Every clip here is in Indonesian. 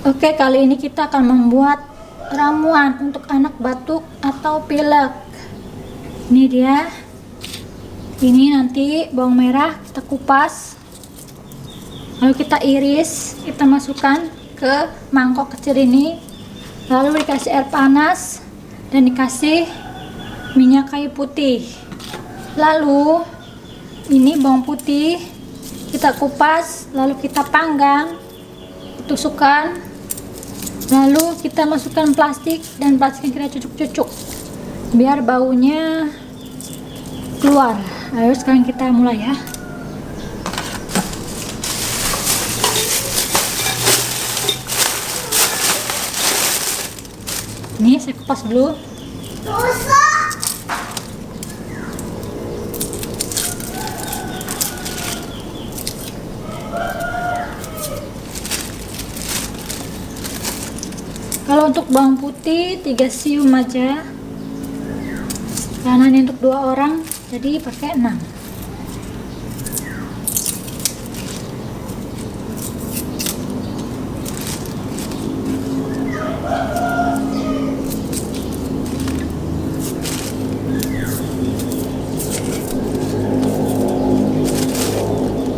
Oke, kali ini kita akan membuat ramuan untuk anak batuk atau pilek. Ini dia. Ini nanti bawang merah kita kupas, lalu kita iris, kita masukkan ke mangkok kecil ini, lalu dikasih air panas dan dikasih minyak kayu putih. Lalu ini bawang putih kita kupas, lalu kita panggang, tusukkan, lalu kita masukkan plastik dan plastiknya kita cucuk-cucuk biar baunya keluar. Ayo sekarang kita mulai ya. Ini saya kupas dulu. Kalau untuk bawang putih 3 siung aja, karena ini untuk 2 orang jadi pakai 6.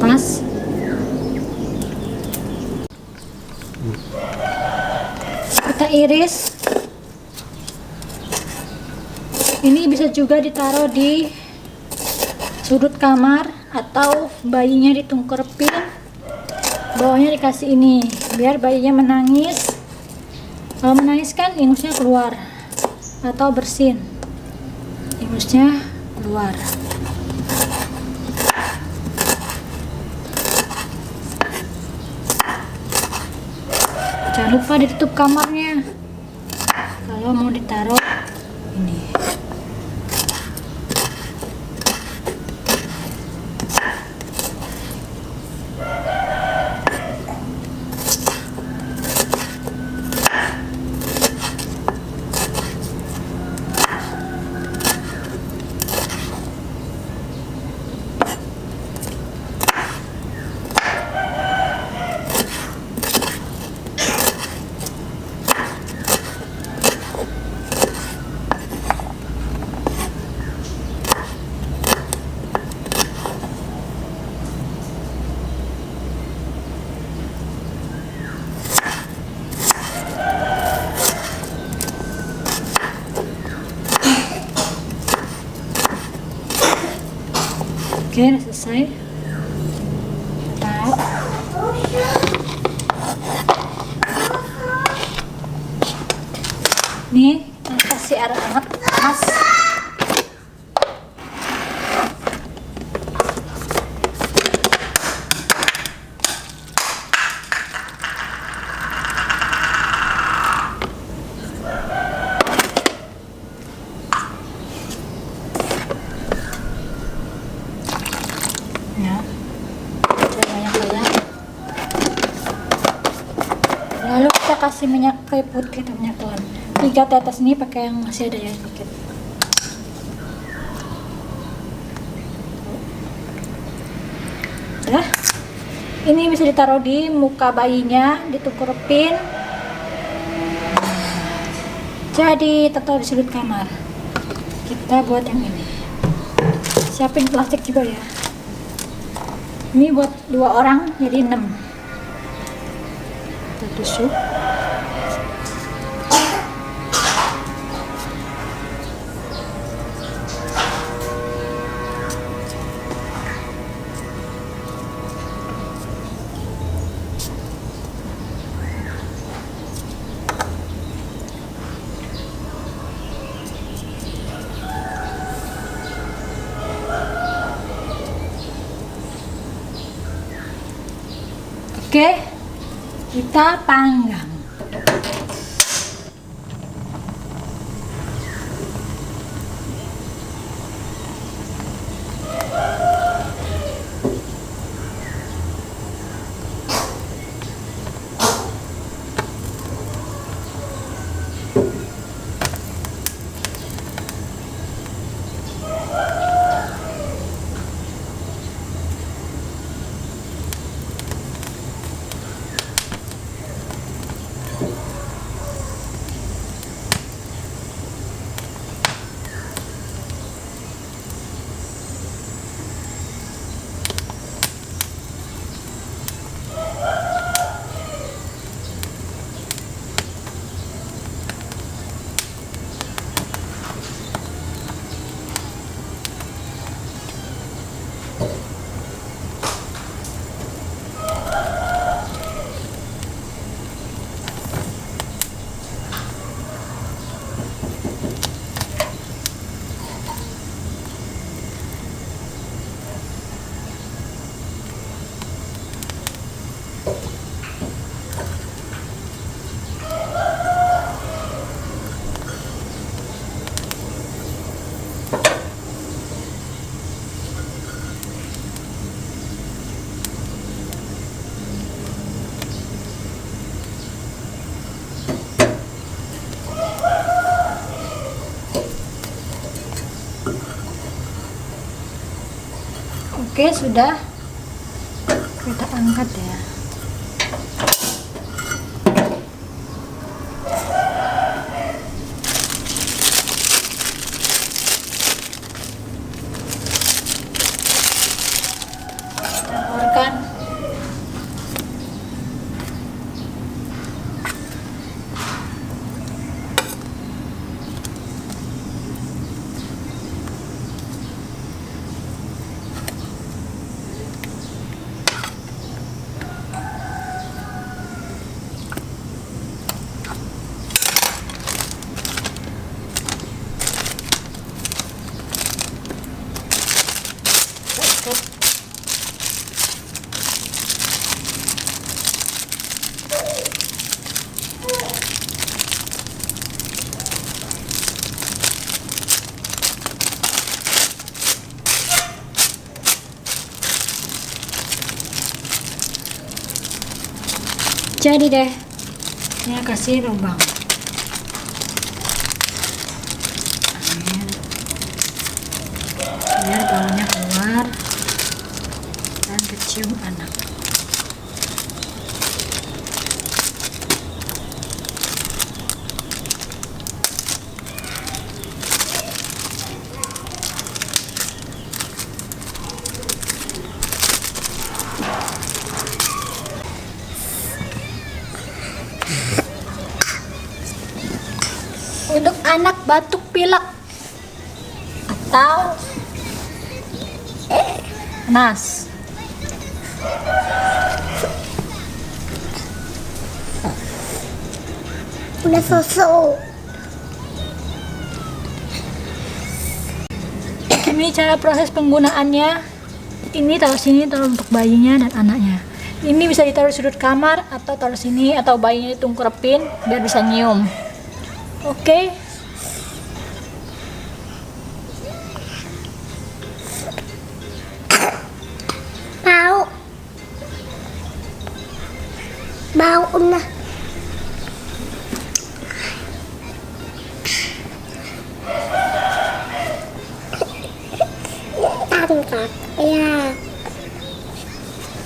Pas. Kita iris. Ini bisa juga ditaruh di sudut kamar atau bayinya ditungkerpin, bawahnya dikasih ini biar bayinya menangis. Kalau menangis kan ingusnya keluar atau bersin, ingusnya keluar. Jangan lupa ditutup kamarnya kalau mau ditaruh ini. Oke, udah selesai. Taruh. Nih, kita kasih air hangat panas. Ya, banyak-banyak. Lalu kita kasih minyak kayu putih atau minyak telon. 3 tetes ini pakai yang masih ada ya sedikit. Ya, ini bisa ditaruh di muka bayinya, ditungkerpin. Jadi taruh di sudut kamar. Kita buat yang ini. Siapin plastik juga ya. Ini buat 2 orang jadi 6. Kita tusuk. Oke, kita panggang. Oke, sudah. Kita angkat ya. Campurkan. Jadi deh, ini kasih lubang. Biar baunya keluar dan kecium anak. Untuk anak batuk pilek atau panas, udah susu. ini cara proses penggunaannya. Ini taruh sini, taruh untuk bayinya dan anaknya. Ini bisa ditaruh di sudut kamar atau taruh sini, atau bayinya ditungkrepin biar bisa nyium. Oke. Bau nah.